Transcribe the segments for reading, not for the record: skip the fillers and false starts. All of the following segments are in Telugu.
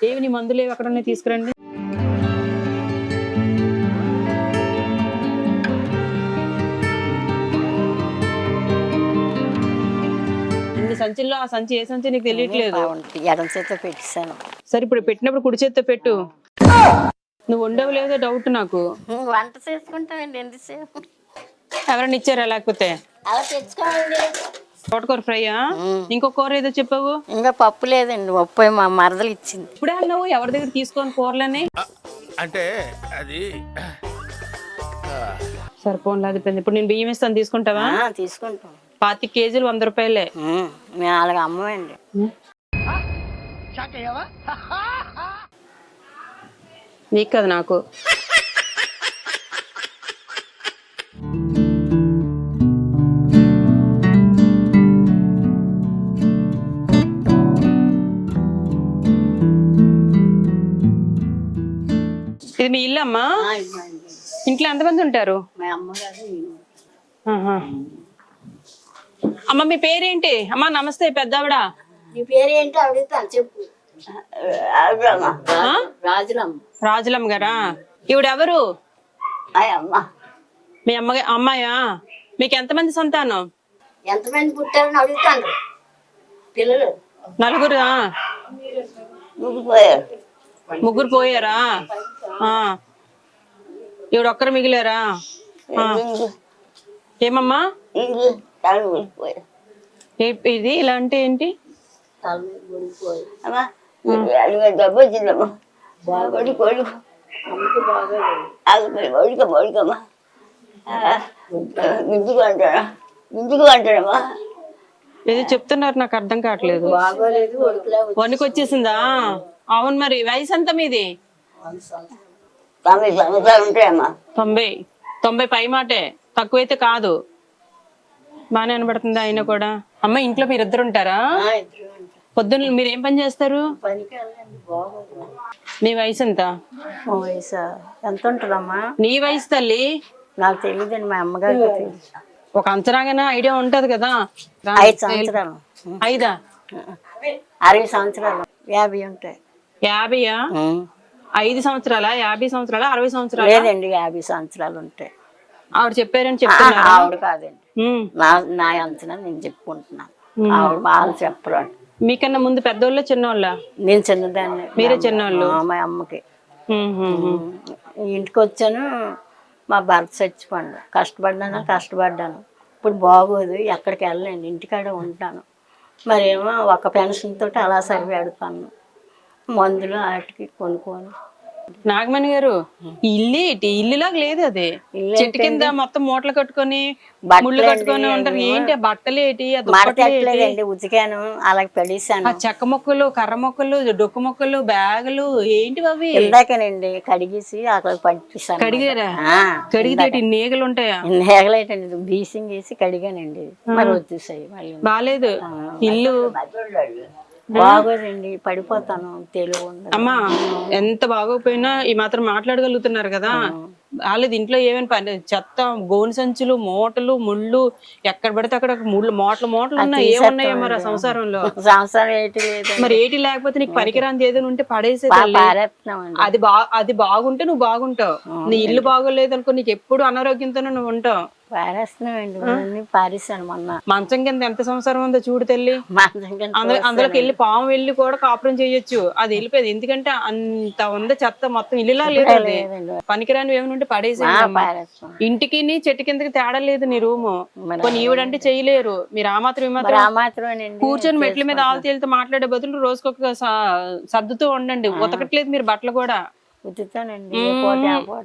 ఏవి నీ మందులు ఏవి అక్కడ ఉన్నాయి తీసుకురండి. ఇన్ని సంచుల్లో ఆ సంచి ఏ సంచి నీకు తెలియట్లేదు. ఎడం చేతితో పెట్టేశాను. సరే ఇప్పుడు పెట్టినప్పుడు కుడి చేత్తో పెట్టు. నువ్వు ఉండవు లేదో డౌట్ నాకు. వంట చేసుకుంటామండి ఎంతసేపు. ఎవరైనా ఇచ్చారా లేకపోతే? అలా తెచ్చుకోండి. తోటకూర ఫ్రైయా? ఇంకో కూర ఏదో చెప్పావు? ఇంకా పప్పు లేదండి, పప్పు మా మరదలు ఇచ్చింది. ఇప్పుడే అన్నావు ఎవరి దగ్గర తీసుకొని కూరలని. అంటే అది సరిపోన్లా అది. ఇప్పుడు నేను బియ్యం ఇస్తాను తీసుకుంటావా? తీసుకుంటాం. 25 కేజీలు 100 రూపాయలే. మేము అలాగ అమ్మమండి. నీకు కదా నాకు. ఇది మీ ఇల్లు అమ్మా? ఇంట్లో ఎంతమంది ఉంటారు? మా అమ్మగారు. అమ్మ మీ పేరేంటి? అమ్మా నమస్తే పెద్దావిడ. నీ పేరేంటి అడుగుతాను చెప్పు. రాజులమ్మ. రాజులమ్మ గారా? ఈవిడెవరు? మీ అమ్మాయా? మీకు ఎంతమంది సంతానం? ఎంతమంది పుట్టారని అడుగుతాను. పిల్లలు 4. ముగ్గురు పోయారా? ఈవిడ ఒక్కరు మిగిలారా? ఏమమ్మా ఇది ఇలా అంటే ఏంటి? డబ్బు వచ్చిందమ్మా. ఇంటికి అంటాడమ్మా. ఏదో చెప్తున్నారు నాకు అర్థం కావట్లేదు. వణుకు వచ్చేసిందా? అవును. మరి వయసు ఎంత మీది? 90 సంవత్సరాలు ఉంటాయమ్మా. 90 పై మాటే, తక్కువైతే కాదు. బానే వినబడుతుందా అయినా కూడా? అమ్మ ఇంట్లో మీరిద్దరు ఉంటారా? పొద్దున్న మీరు ఏం పని చేస్తారు? మీ వయసు ఎంత? ఎంత ఉంటుందమ్మా నీ వయసు తల్లి? నాకు తెలియదండి, మా అమ్మగారికి తెలుసు. ఒక అంచనాగానే ఐడియా ఉంటది కదా. 5 సంవత్సరాలు. 5 60 సంవత్సరాలు 50 ఉంటాయి. 50యా? 5 సంవత్సరాలా? 50 సంవత్సరాలా? 60 సంవత్సరాలు? లేదండి, 50 సంవత్సరాలు ఉంటాయి. ఆవిడ చెప్పారని చెప్తున్నా. ఆవిడ కాదండి, నా అంచనా నేను చెప్పుకుంటున్నాను. ఆవిడ బాగా చెప్పరు. మీకన్నా ముందు పెద్దోళ్ళ చిన్నోళ్ళ? నేను చిన్నదాన్ని. మీరే చిన్నోళ్ళు? మా అమ్మకి. ఇంటికి వచ్చాను, మా భర్త చచ్చిపోండి. కష్టపడ్డాను. ఇప్పుడు బాగోదు, ఎక్కడికి వెళ్ళలేండి, ఇంటికాడే ఉంటాను. మరేమో ఒక పెన్షన్ తోటి అలా సరిపెడతాను. మందులు వాటికి కొనుక్కోను. నాగమణి గారు ఇల్లులాగా లేదు అది. చెట్టు కింద మొత్తం మూటలు కట్టుకొని ముళ్ళు కట్టుకొని ఉంటారు. ఏంటి ఆ బట్టలు ఏంటి? ఉతికాను, అలాగే పడేసాను. ఆ చెక్క మొక్కలు, కర్ర మొక్కలు, డొక్కు మొక్కలు, బ్యాగులు ఏంటి అవి? ఇందాకనండి కడిగేసి అక్కడ పట్టిస్తాను. కడిగారా? కడిగితే నేగలు ఉంటాయా? నేగలేటండి, బీసింగ్ వేసి కడిగానండి. మరి వచ్చేసాయి. బాలేదు ఇల్లు. బాగోదండి, పడిపోతాను. తెలుగు అమ్మా ఎంత బాగోపోయినా ఈ మాత్రం మాట్లాడగలుగుతున్నారు కదా. వాళ్ళది ఇంట్లో ఏమైనా పని, చెత్త, గోను సంచులు, మూటలు, ముళ్ళు, ఎక్కడ పడితే అక్కడ మూటలు ఉన్నాయి. ఏమున్నాయో మరి ఆ సంసారంలో? మరి ఏటి లేకపోతే నీకు పనికిరాంది ఏదైనా ఉంటే పడేసేది. అది బాగుంటే నువ్వు బాగుంటావు. నీ ఇల్లు బాగోలేదు అనుకో, నీకు ఎప్పుడు అనారోగ్యంతోనే నువ్వు ఉంటావు. పారేసాను మొన్న. మంచం కింద ఎంత సంసారం ఉందో చూడు తల్లి. అందులోకి వెళ్ళి పాము వెళ్ళి కూడా కాపురం చేయొచ్చు. అది వెళ్ళిపోయింది. ఎందుకంటే అంత ఉంద చెత్త మొత్తం ఇల్లులా లేదు. అది పనికిరాని ఏమైనా ఉంటే పడేసేది. ఇంటికి చెట్టు కిందకి తేడా లేదు నీ రూము. కొన్ని ఈవిడంటే చేయలేరు. మీరు ఆ మాత్రం ఈ మాత్రం కూర్చొని మెట్ల మీద ఆవుతీలతో మాట్లాడే బదులు రోజుకొక సర్దుతూ ఉండండి. ఉతకట్లేదు మీరు బట్టలు కూడా?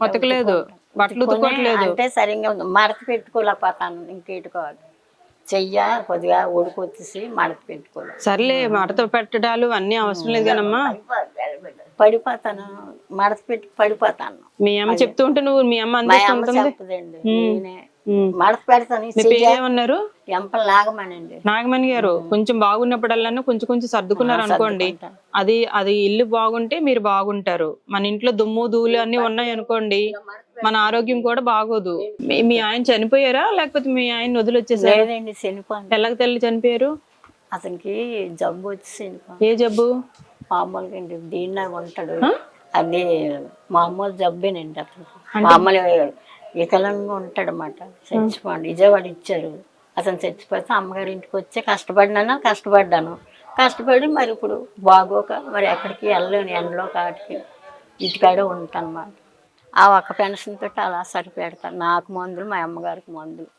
ఉతకలేదు, బట్టలు ఉతుకోవట్లేదు. అంటే సరిగ్గా మడత పెట్టుకోలేకపోతాను. ఇంకెట్టుకోవాలి, చెయ్య కొద్దిగా ఉడికొచ్చేసి మడత పెట్టుకోవాలి. సర్లే, మడత పెట్టడాలు అన్ని అవసరం లేదు కానమ్మా. పడిపోతాను, మడత పెట్టి పడిపోతాను. మీ అమ్మ చెప్తూ ఉంటే నువ్వు మీ అమ్మ అందిస్తుందండి. మడత పెడతాను. ఏమన్నారు? నాగమణి. నాగమణి గారు కొంచెం బాగున్నప్పుడల్లా కొంచెం సర్దుకున్నారు అనుకోండి, అది ఇల్లు బాగుంటే మీరు బాగుంటారు. మన ఇంట్లో దుమ్ము ధూళి అన్ని ఉన్నాయి అనుకోండి, మన ఆరోగ్యం కూడా బాగోదు. మీ ఆయన చనిపోయారా లేకపోతే మీ ఆయన వదిలొచ్చేసారు? చనిపోయాను. తెల్లకి తెల్లి చనిపోయారు. అతనికి జబ్బు వచ్చి. ఏ జబ్బు? మామూలుగా అండి దీన్ని ఉంటాడు. అది మామూలు జబ్బేనండి అతను. మామూలు వికలంగా ఉంటాడు అన్నమాట. చచ్చిపోండి విజయవాడ ఇచ్చారు. అతను చచ్చిపోతే అమ్మగారి ఇంటికి వచ్చి కష్టపడ్డాను. కష్టపడి మరి ఇప్పుడు బాగోక మరి ఎక్కడికి వెళ్ళలేను, ఎండలో కాటికి ఇంటికాడే ఉంటాను అన్నమాట. ఆ ఒక్క పెన్షన్ తోటి అలా సరిపెడతాను. నాకు మందులు, మా అమ్మగారికి మందులు.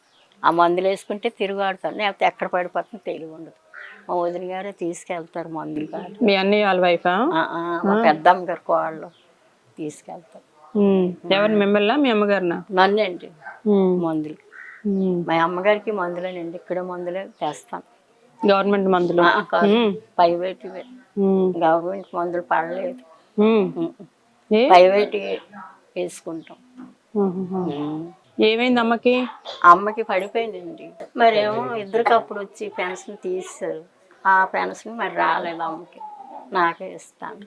ఆ మందులు వేసుకుంటే తిరుగాడుతాను, లేకపోతే ఎక్కడ పడిపోతుందో తెలివి ఉండదు. మా వదిన గారే తీసుకెళ్తారు మందులు కాదు. మీ అన్నయ్య వాళ్ళ వైఫా? మా పెద్దమ్మ గారు కోళ్ళు తీసుకెళ్తారు. ఎవరు మిమ్మల్ని? మీ అమ్మగారినా? నన్నండి మందులు. మా అమ్మగారికి మందులేనండి, ఇక్కడ మందులే తెస్తాను. గవర్నమెంట్ మందులు? ప్రైవేట్ గవర్నమెంట్ మందులు పడలేదు, ప్రైవేట్ వేసుకుంటాం. ఏమైంది అమ్మకి? అమ్మకి పడిపోయిందండి. మరేమో ఇద్దరికి అప్పుడు వచ్చి పెన్షన్ తీస్తారు. ఆ పెన్షన్ మరి రాలేదు అమ్మకి, నాకే ఇస్తాను.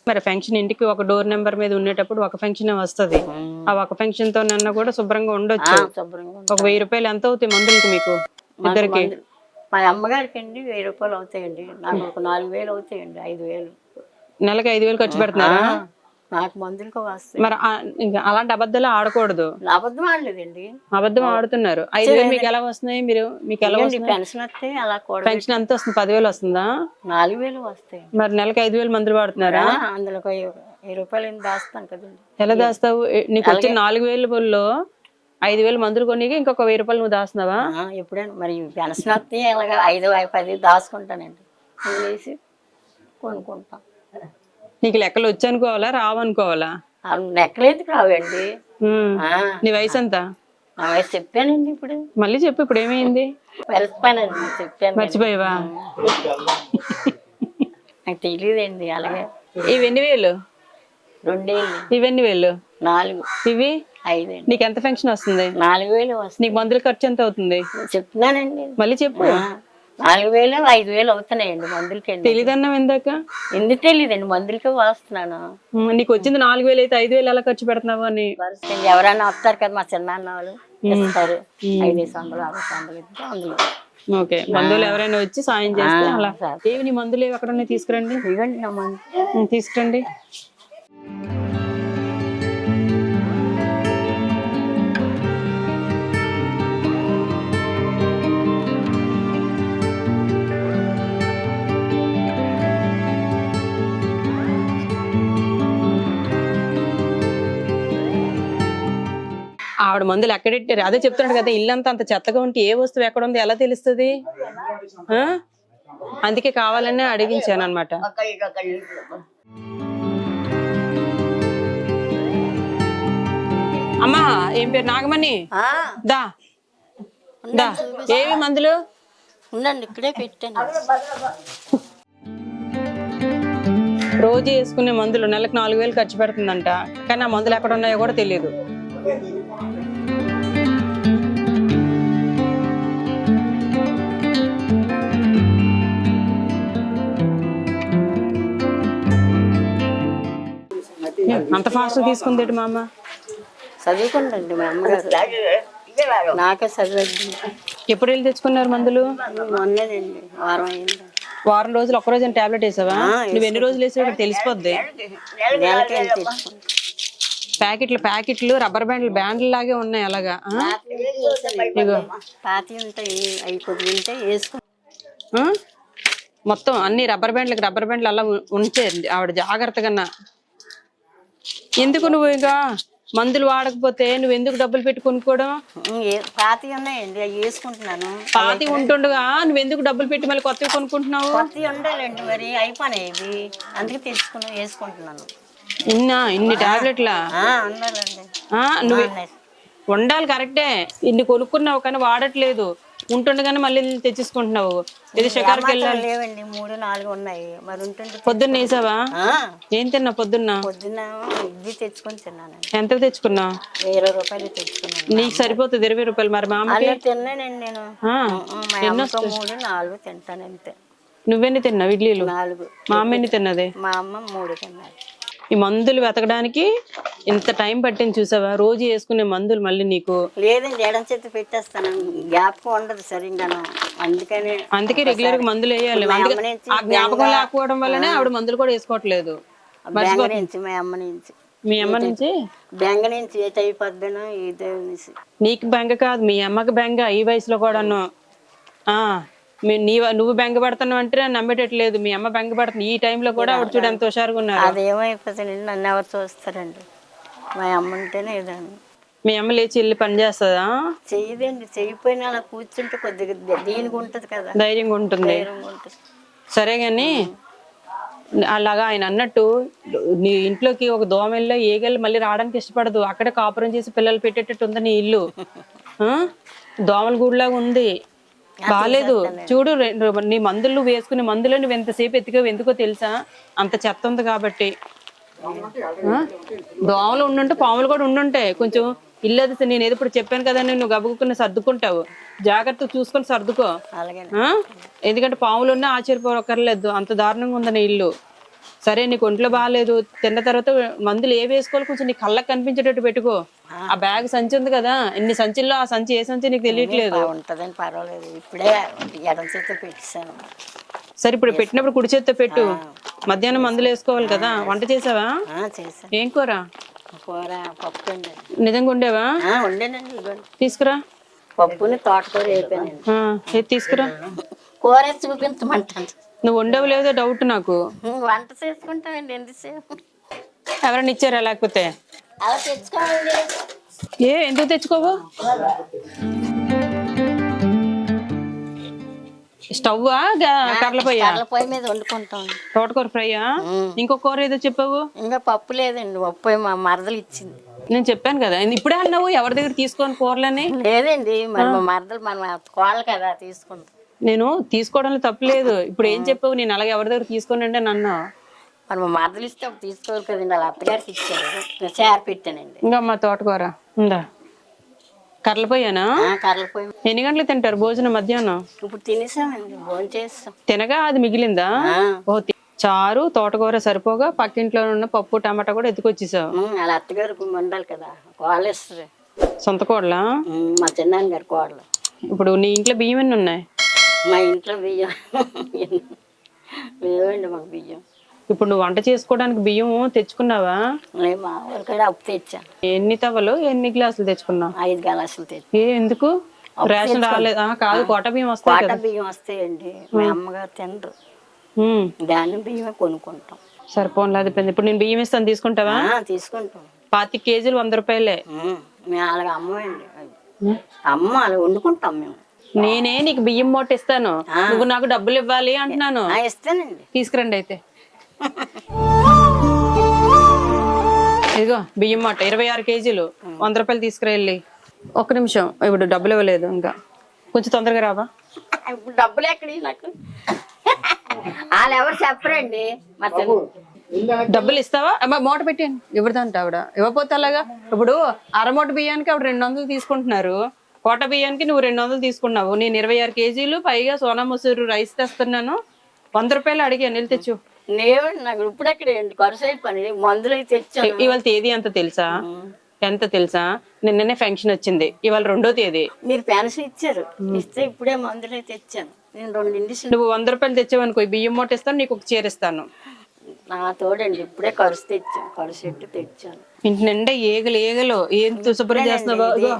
మరి పెన్షన్ ఇంటికి ఒక డోర్ నెంబర్ మీద ఉండేటప్పుడు ఒక పెన్షన్ వస్తుంది. ఆ ఒక పెన్షన్ తో నన్న కూడా శుభ్రంగా ఉండొచ్చు. శుభ్రంగా ఒక 1000 రూపాయలు ఎంత అవుతాయి మందులకి మీకు ఇద్దరికి? మా అమ్మగారికి అండి 1000 రూపాయలు అవుతాయండి. నాకు ఒక 4000 అవుతాయండి. 5000 నెలకి 5000 ఖర్చు పెడుతున్నారా? నాకు మందులకు వస్తాయి. మరి ఇంకా అలాంటి అబద్ధాలు ఆడకూడదు. అబద్ధం ఆడలేదండి, అబద్ధం ఆడుతున్నారు. 5000 మీకు ఎలా వస్తున్నాయి? మీకు ఎలా వస్తుంది పెన్షన్ వస్తే? అలా కూడా పెన్షన్ ఎంత వస్తుంది? 10,000 వస్తుందా? 4000 వస్తాయి. మరి నెలకి 5000 మందులు వాడుతున్నారా? అందులో 1000 రూపాయలు దాస్తాను కదండి. ఎలా దాస్తావు? నీకు వచ్చిన 4000లో 5000 మందులు కొనికి ఇంకొక 1000 రూపాయలు నువ్వు దాస్తున్నావా? ఎప్పుడైనా మరి పెన్షన్ వస్తే అలాగా 5, 10 దాచుకుంటానండి, వేసి కొనుక్కుంటాం. నీకు లెక్కలు వచ్చనుకోవాలా రావనుకోవాలా? లెక్కలేదు రావండి. నీ వయసు ఎంత? నా వయసు చెప్పానండి ఇప్పుడు. మళ్ళీ చెప్పు, ఇప్పుడు ఏమైంది? వెళ్తానండి, చెప్పాను. మర్చిపోయావా? నాకు తెలియదండి. అలాగే ఇవి ఎన్ని వేలు? 2000. ఇవి ఎన్ని వేలు? 4. ఇవి 5. నీకు ఎంత పెన్షన్ వస్తుంది? 4000 వస్తుంది. నీకు మందుల ఖర్చు ఎంత అవుతుంది? చెప్తున్నానండి, మళ్ళీ చెప్పు. 4000, 5000 అవుతున్నాయండి మందులకి. తెలీదన్నావు ఇందాక. ఎందుకు తెలియదండి, మందులకి వస్తున్నాను. నీకు వచ్చింది 4000 అయితే 5000 ఎలా ఖర్చు పెడుతున్నావు అని. ఎవరైనా వస్తారు కదా, మా చిన్నాన్న వాళ్ళు ఇస్తారు. 500, 600 ఇస్తే అందులో. ఓకే, బంధువులు ఎవరైనా వచ్చి సాయం చేస్తే అలా. ఏవి నీ మందులు ఏవి అక్కడ ఉన్నాయి? తీసుకురండి. ఇవ్వండి నా మందు. తీసుకురండి. ఆవిడ మందులు ఎక్కడెట్టారు? అదే చెప్తున్నాడు కదా, ఇల్లంతా అంత చెత్తగా ఉంటే ఏ వస్తువు ఎక్కడ ఉంది ఎలా తెలుస్తుంది? అందుకే కావాలనే అడిగించాను అనమాట. అమ్మా, ఏం పేరు? నాగమణి. దా దా. ఏవి మందులు? ఉండండి, ఇక్కడే పెట్టాను. రోజు వేసుకునే మందులు నెలకు 4000 ఖర్చు పెడుతుందంట. కానీ ఆ మందులు ఎక్కడ ఉన్నాయో కూడా తెలియదు. అంత ఫాస్ట్ తీసుకుంది మా అమ్మ? చదువుకుందండి మా అమ్మగారు, నాకే చదువు. ఎప్పుడు వెళ్ళి తెచ్చుకున్నారు మందులు? మొన్నేనండి, వారం అయింది. వారం రోజులు ఒక్క రోజు టాబ్లెట్ వేసావా? నువ్వు ఎన్ని రోజులు వేసావు తెలిసిపోద్ది. ప్యాకెట్లు రబ్బర్ బ్యాండ్లు లాగే ఉన్నాయి. అలాగా పాతి ఉంటాయి, అవి కొద్దిగా ఉంటాయి, వేసుకో. మొత్తం అన్ని రబ్బర్ బ్యాండ్లు అలా ఉంచేయండి ఆవిడ జాగ్రత్తగా. ఎందుకు నువ్వు ఇంకా మందులు వాడకపోతే నువ్వు ఎందుకు డబ్బులు పెట్టి కొనుక్కోవడం? పాతి ఉన్నాయండి, అవి వేసుకుంటున్నాను. పాతి ఉంటుండగా నువ్వు ఎందుకు డబ్బులు పెట్టి మళ్ళీ కొత్తవి కొనుక్కుంటున్నావు? కొత్తవి ఉండాలండి, మరి అయిపోయినాయి ఇవి, అందుకే తెచ్చుకుని వేసుకుంటున్నాను. ఇన్ని టాబ్లెట్లా? నువ్వు ఉండాలి, కరెక్టే. ఇన్ని కొనుక్కున్నావు కానీ వాడట్లేదు. ఉంటుండగానే మళ్ళీ తెచ్చేసుకుంటున్నావు. ఇది షికారుకి వెళ్ళాలి. లేవండి, 3, 4 ఉన్నాయి. మరి ఉంటుండే. పొద్దున్న వేసావా? ఏం తిన్నావు పొద్దున్న? పొద్దున్న ఇడ్లీ తెచ్చుకొని తిన్నాను. ఎంత తెచ్చుకున్నావు? 20 రూపాయలు తెచ్చుకున్నాను. నీకు సరిపోతుంది 20 రూపాయలు. మరి మా అమ్మకి తిన్నానండి నేను. 3, 4 తింటాను అంతే. నువ్వెన్ని తిన్నావు ఇడ్లీలు? 4. మా అమ్మ ఎన్ని తిన్నది? మా అమ్మ 3 తిన్నది. ఈ మందులు వెతకడానికి ఇంత టైం పట్టింది చూసావా? రోజు వేసుకునే మందులు మళ్ళీ నీకు లేదండి, ఎడం చేతి పెట్టేస్తాను, జ్ఞాపకం ఉండదు సరిగ్గాను. అందుకే రెగ్యులర్ గా మందులు వేయాలి. ఆ జ్ఞాపకం లేకపోవడం వల్లనే ఆవిడ మందులు కూడా వేసుకోవట్లేదు. బెంగ నుంచి మా అమ్మ నుంచి మీ అమ్మ నుంచి బెంగ నుంచి ఏటి అయిపోద్దనో ఏదో అనేసి. నీకు బెంగ కాదు, మీ అమ్మకి బెంగ ఈ వయసులో కూడాను. నువ్వు బెంగ పడుతున్నావు అంటే నమ్మేటట్లేదు. మీ అమ్మ బెంగ పడుతుంది ఈ టైంలో కూడా. ఆవిడ చూడు ఎంత హుషారుగా ఉన్నారు. అదేమైపోతుందండి, నన్ను ఎవరు చూస్తారండి? మా అమ్మ ఉంటేనే ఏదండి. మీ అమ్మ లేచి వెళ్ళి పని చేస్తుందా? చెయ్యదండి, చెయ్యిపోయినా అలా కూర్చుంటే కొద్దిగా దీనికి ఉంటది కదా, ధైర్యంగా ఉంటుంది. సరే గాని అలాగా ఆయన అన్నట్టు నీ ఇంట్లోకి ఒక దోమల్లో ఏగలు మళ్ళీ రావడానికి ఇష్టపడదు. అక్కడే కాపురం చేసి పిల్లలు పెట్టేటట్టు ఉంది నీ ఇల్లు. దోమల గూడులాగా ఉంది, బాగాలేదు. చూడు నీ మందులు నువ్వు వేసుకునే మందులో నువ్వు ఎంతసేపు ఎత్తుకోవు, ఎందుకో తెలుసా? అంత చెత్త ఉంది కాబట్టి. దోమలు ఉండుంటే పాములు కూడా ఉండుంటాయి. కొంచెం ఇల్లు అది నేను ఏదో ఇప్పుడు చెప్పాను కదా, నువ్వు గబుక్కుని సర్దుకుంటావు. జాగ్రత్తగా చూసుకొని సర్దుకో. ఎందుకంటే పాములు ఉన్నా ఆశ్చర్యపోకర్లేదు, అంత దారుణంగా ఉందని ఇల్లు. సరే నీకు ఒంట్లో బాగాలేదు, తిన్న తర్వాత మందులు ఏ వేసుకోవాలి కొంచెం నీ కళ్ళకి కనిపించేటట్టు పెట్టుకో. ఆ బ్యాగ్ సంచి ఉంది కదా, ఇన్ని సంచుల్లో ఆ సంచి ఏ సంచి నీకు తెలియట్లేదు. ఉంటదని పర్వాలేదు, ఇప్పుడే ఎడం చేతితో పెట్టేశాను. సరే ఇప్పుడు పెట్టినప్పుడు కుడి చేత్తో పెట్టు. మధ్యాహ్నం మందులు వేసుకోవాలి కదా. వంట చేసావా? ఏం కూర? కూర పప్పు అండి. నిజంగా ఉండేవా? ఉండేనండి. తీసుకురా. పప్పుని తోటకూర వేపానండి. తీసుకురా. కూర చూపించమంటాను. నువ్వు ఉండవు లేదో డౌట్ నాకు. వంట చేసుకుంటామండి ఎంతసేపు. ఎవరైనా ఇచ్చారా లేకపోతే? అలా తెచ్చుకోవాలండి. ఎందుకు తెచ్చుకోవు? స్టవ్వా కర్ల పొయ్యి మీద వండుకుంటాం. తోటకూర ఫ్రైయా? ఇంకో కూర ఏదో చెప్పావు? ఇంకా పప్పు లేదండి, పప్పు మా మరదలు ఇచ్చింది. నేను చెప్పాను కదా, ఇప్పుడే అన్నావు ఎవరి దగ్గర తీసుకొని కూరలని. లేదండి, మరి మా మరదలు మన కోళ్ళు కదా తీసుకుంటాం. నేను తీసుకోవడంలో తప్పులేదు. ఇప్పుడు ఏం చెప్పావు? నేను అలాగే ఎవరి దగ్గర తీసుకోండి అంటే నన్ను. మరి మా మరదలు ఇస్తే అప్పుడు తీసుకోవాలి కదండి, వాళ్ళ అత్తగారికి ఇచ్చారు. నేను చేర పెట్టానండి. ఇంకా మా తోటకూర ఉందా? కర్రల పొయ్యానా? కర్రల పొయ్యి. ఎన్ని గంటలకు తింటారు భోజనం? మధ్యాహ్నం ఇప్పుడు తినేసామండి, భోజనం చేస్తాం. తినగా అది మిగిలిందా? చారు తోటకూర సరిపోగా పక్కింట్లో ఉన్న పప్పు టమాటా కూడా ఎత్తుకొచ్చేసావు. వాళ్ళ అత్తగారు ఉండాలి కదా, కోళ్ళు ఇస్తుంది. సొంత కోళ్ళ? మా చిన్నాన్న గారి కోళ్ళు. ఇప్పుడు నీ ఇంట్లో బియ్యం ఎన్ని ఉన్నాయి? మా ఇంట్లో బియ్యం లేవండి, మాకు బియ్యం. ఇప్పుడు నువ్వు వంట చేసుకోవడానికి బియ్యం తెచ్చుకున్నావా? మా ఊరికాడ అప్పు తెచ్చా. ఎన్ని తవ్వలు ఎన్ని గ్లాసులు తెచ్చుకున్నావు? 5 గ్లాసులు తెచ్చా. ఎందుకు? రేషన్ రాలేదు? కాదు, కోట బియ్యం వస్తాయి. కోట బియ్యం వస్తాయండి, మా అమ్మగారు తినరు. దాన్ని బియ్యమే కొనుక్కుంటాం. సరిపోలేదు. ఇప్పుడు నేను బియ్యం ఇస్తాను, తీసుకుంటావా? తీసుకుంటాం. 25 కేజీలు 100 రూపాయలే. మేము అలాగ అమ్మమండి, అమ్మ అలా వండుకుంటాం మేము. నేనే నీకు బియ్యం మూట ఇస్తాను, నువ్వు నాకు డబ్బులు ఇవ్వాలి అంటున్నాను. ఇస్తానండి, తీసుకురండి అయితే. ఇదిగో బియ్యం మూట 26 కేజీలు 100 రూపాయలు తీసుకురెళ్ళి. ఒక్క నిమిషం, ఇప్పుడు డబ్బులు ఇవ్వలేదు, ఇంకా కొంచెం తొందరగా రావా? ఇప్పుడు డబ్బులు ఎక్కడి నాకు? వాళ్ళు ఎవరు చెప్పరండి. డబ్బులు ఇస్తావా? మూట పెట్టాను ఇవ్వదంట ఆవిడ. ఇవ్వకపోతే అలాగా? ఇప్పుడు అరమూట బియ్యానికి ఆవిడ 200 తీసుకుంటున్నారు, కోట బియ్యానికి నువ్వు 200 తీసుకున్నావు. నేను 26 కేజీలు పైగా సోనా మసూరు రైస్ తెస్తున్నాను, 100 రూపాయలు అడిగాను, వెళ్ళి తెచ్చు. లేవండి నాకు ఇప్పుడు ఎక్కడ ఖర్చు పని, మందులు అయితే తెచ్చాను. ఇవాళ తేదీ ఎంత తెలుసా? ఎంత తెలుసా? నిన్ననే ఫంక్షన్ వచ్చింది, ఇవాళ 2వ తేదీ. మీరు పెన్షన్ ఇచ్చారు, ఇస్తే ఇప్పుడే మందులు అయితే తెచ్చాను. నేను 2 ఇండిషన్. నువ్వు 100 రూపాయలు తెచ్చావనుకో, బియ్యం మూట ఇస్తాను, నీకు ఒక చీర ఇస్తాను. నా తోడండి, ఇప్పుడే ఖర్చు తెచ్చాను, ఖర్చు ఎట్టు తెచ్చాను. ఇంటి నిండా ఏగలు ఏం శుభ్రం చేస్తున్నావు?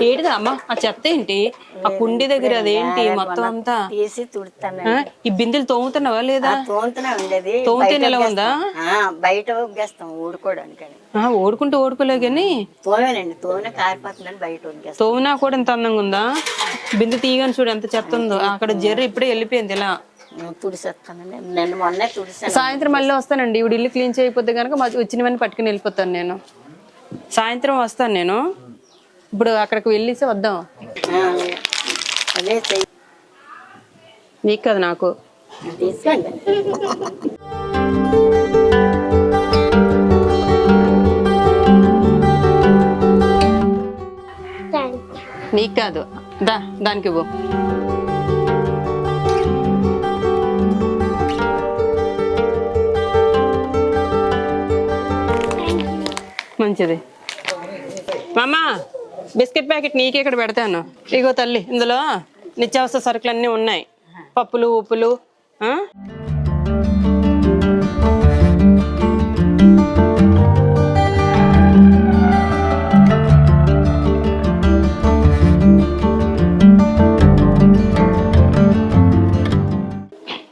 ఏంటిదా అమ్మ ఆ చెత్త? ఏంటి ఆ కుండి దగ్గర అదేంటి మొత్తం అంతా తీసి తుడుతాను. ఈ బిందెలు తోముతున్నావా లేదా? తోముతూనే ఉండేది, తోమితే నెల ఉందా? బయట ఒగ్గేస్తాం ఊడుకోవడానికి. ఓడుకుంటూ ఓడుకోలే గాని తోమేనండి, తోనే కారిపోతుందని బయట ఒగ్గేస్తాం. తోమినా కూడా ఎంత అందంగా ఉందా? బిందె తీయగాని చూడు ఎంత చెత్త ఉందో. అక్కడ జర్ర ఇప్పుడే వెళ్ళిపోయింది. ఇలా తుడిసేస్తానండి, నేను మొన్నే తుడిసాను. సాయంత్రం మళ్ళీ వస్తానండి, ఇప్పుడు ఇల్లు క్లీన్ చేయకపోతే కనుక వచ్చినవన్నీ పట్టుకుని వెళ్ళిపోతాను నేను. సాయంత్రం వస్తాను నేను. ఇప్పుడు అక్కడికి వెళ్ళేసి వద్దాం. నీకు కదా నాకు. తీసుకోండి. నీకు కాదు, దానికి ఇవ్వు. మంచిది. మామా బిస్కెట్ ప్యాకెట్ నీకే ఇక్కడ పెడతాను. ఇగో తల్లి, ఇందులో నిత్యావసర సరుకులు అన్నీ ఉన్నాయి, పప్పులు ఉప్పులు.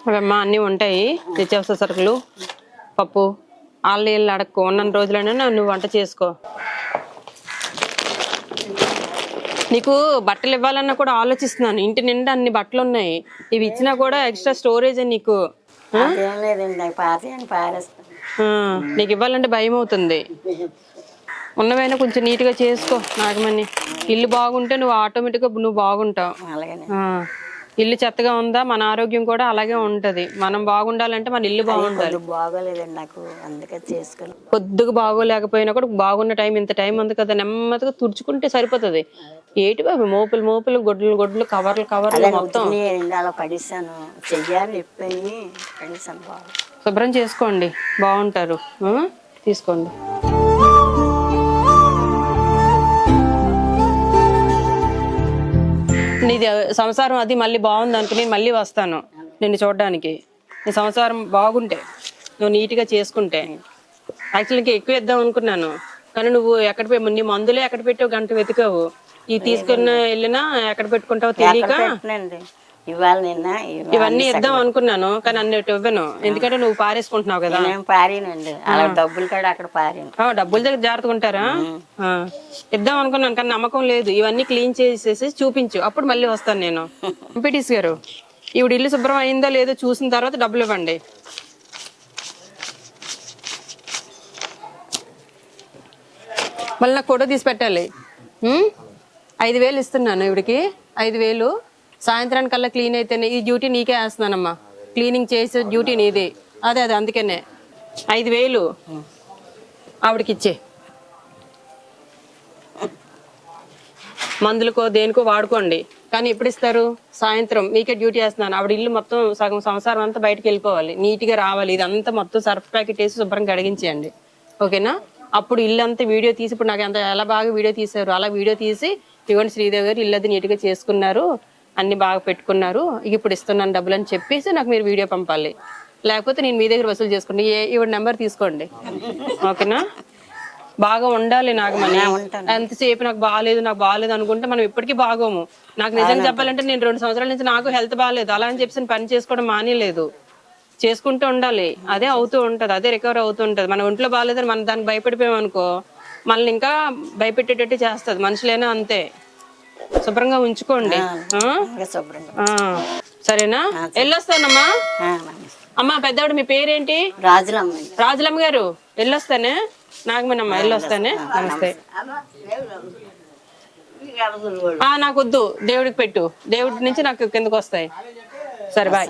అవమ్మా అన్నీ ఉంటాయి, నిత్యావసర సరుకులు, పప్పు. ఆళ్ళు వీళ్ళు అడక్కు, ఉన్న రోజులైనా నువ్వు వంట చేసుకో. నీకు బట్టలు ఇవ్వాలన్నా కూడా ఆలోచిస్తున్నాను. ఇంటి నిండా అన్ని బట్టలు ఉన్నాయి, ఇవి ఇచ్చినా కూడా ఎక్స్ట్రా స్టోరేజ్ నీకు. నీకు ఇవ్వాలంటే భయం అవుతుంది. ఉన్నవైనా కొంచెం నీట్గా చేసుకో నాగమని. ఇల్లు బాగుంటే నువ్వు ఆటోమేటిక్గా నువ్వు బాగుంటావు. ఇల్లు చెత్తగా ఉందా మన ఆరోగ్యం కూడా అలాగే ఉంటది. మనం బాగుండాలంటే మన ఇల్లు బాగుండాలి. బాగోలేదండి నాకు, అందుకే చేసుకోను. కొద్దిగా బాగోలేకపోయినా కూడా బాగున్న టైం ఇంత టైం ఉంది కదా, నెమ్మదిగా తుడుచుకుంటే సరిపోతుంది. ఏటి బాబు మోపులు మోపులు, గొడ్లు గొడ్లు, కవర్లు కవర్లు మొత్తం అలా పడిస్తాను. చెయ్యాలి ఎప్పుడని పడిస్తాను. బాగా శుభ్రం చేసుకోండి, బాగుంటారు. తీసుకోండి. నీది సంసారం అది మళ్ళీ బాగుంది అనుకుని నేను మళ్ళీ వస్తాను నిన్ను చూడడానికి. నీ సంసారం బాగుంటే, నువ్వు నీట్గా చేసుకుంటే. యాక్చువల్గా ఎక్కువ ఇద్దాం అనుకున్నాను, కానీ నువ్వు ఎక్కడ నీ మందులే ఎక్కడ పెట్టావు, గంట వెతికావు. ఈ తీసుకున్న వెళ్ళినా ఎక్కడ పెట్టుకుంటావో తెలియక ఇవన్నీ ఇద్దాం అనుకున్నాను, కానీ అన్నిటి ఇవ్వను. ఎందుకంటే నువ్వు పారేసుకుంటున్నావు కదా. పారేనండి, డబ్బులు కూడా అక్కడ పారేను. డబ్బుల దగ్గర జాగ్రత్తగా ఉంటారా? ఇద్దాం అనుకున్నాను, కానీ నమ్మకం లేదు. ఇవన్నీ క్లీన్ చేసేసి చూపించు, అప్పుడు మళ్ళీ వస్తాను నేను. ఎంపీటీసీ గారు, ఈవిడ ఇల్లు శుభ్రం అయిందో లేదో చూసిన తర్వాత డబ్బులు ఇవ్వండి. మళ్ళీ నాకు ఫోటో తీసి పెట్టాలి. 5,000 ఇస్తున్నాను ఈవిడికి. 5,000 సాయంత్రానికల్లా క్లీన్ అయితేనే. ఈ డ్యూటీ నీకే వేస్తున్నానమ్మా, క్లీనింగ్ చేసే డ్యూటీ నీదే. అదే అందుకనే 5,000 ఆవిడకి ఇచ్చే. మందులకో దేనికో వాడుకోండి, కానీ ఎప్పుడు ఇస్తారు? సాయంత్రం. మీకే డ్యూటీ వేస్తున్నాను. ఆవిడ ఇల్లు మొత్తం సగం సంసారం అంతా బయటకు వెళ్ళిపోవాలి, నీట్గా రావాలి. ఇదంతా మొత్తం సర్ఫ్ ప్యాకెట్ వేసి శుభ్రం కడిగించేయండి, ఓకేనా? అప్పుడు ఇల్లు అంతా వీడియో తీసి, ఇప్పుడు నాకు ఎంత ఎలా బాగా వీడియో తీశారు అలా వీడియో తీసి ఇవ్వండి. శ్రీదేవి గారు ఇల్లు అది నీట్గా చేసుకున్నారు, అన్ని బాగా పెట్టుకున్నారు, ఇప్పుడు ఇస్తున్నాను డబ్బులు అని చెప్పేసి నాకు మీరు వీడియో పంపాలి. లేకపోతే నేను మీ దగ్గర వసూలు చేసుకోండి. ఈవిడ నెంబర్ తీసుకోండి, ఓకేనా? బాగా ఉండాలి నాగమణి. ఎంతసేపు నాకు బాగాలేదు అనుకుంటే మనం ఇప్పటికీ బాగోము. నాకు నిజంగా చెప్పాలంటే నేను 2 సంవత్సరాల నుంచి నాకు హెల్త్ బాగాలేదు, అలా అని చెప్పి పని చేసుకోవడం మానేలేదు. చేసుకుంటూ ఉండాలి, అదే అవుతూ ఉంటది, అదే రికవర్ అవుతూ ఉంటది. మన ఒంట్లో బాగాలేదని మనం దానికి భయపడిపోయాం అనుకో, మనల్ని ఇంకా భయపెట్టేటట్టు చేస్తుంది. మనుషులైనా అంతే. శుభ్రంగా ఉంచుకోండి, సరేనా? వెళ్ళొస్తానమ్మా. అమ్మా పెద్దవాడు మీ పేరేంటి? రాజులమ్మ గారు. వెళ్ళొస్తానే నాగమణమ్మ, వెళ్ళొస్తానే. నమస్తే. నాకు వద్దు, దేవుడికి పెట్టు. దేవుడి నుంచి నాకు కిందకు వస్తాయి. సరే బాయ్.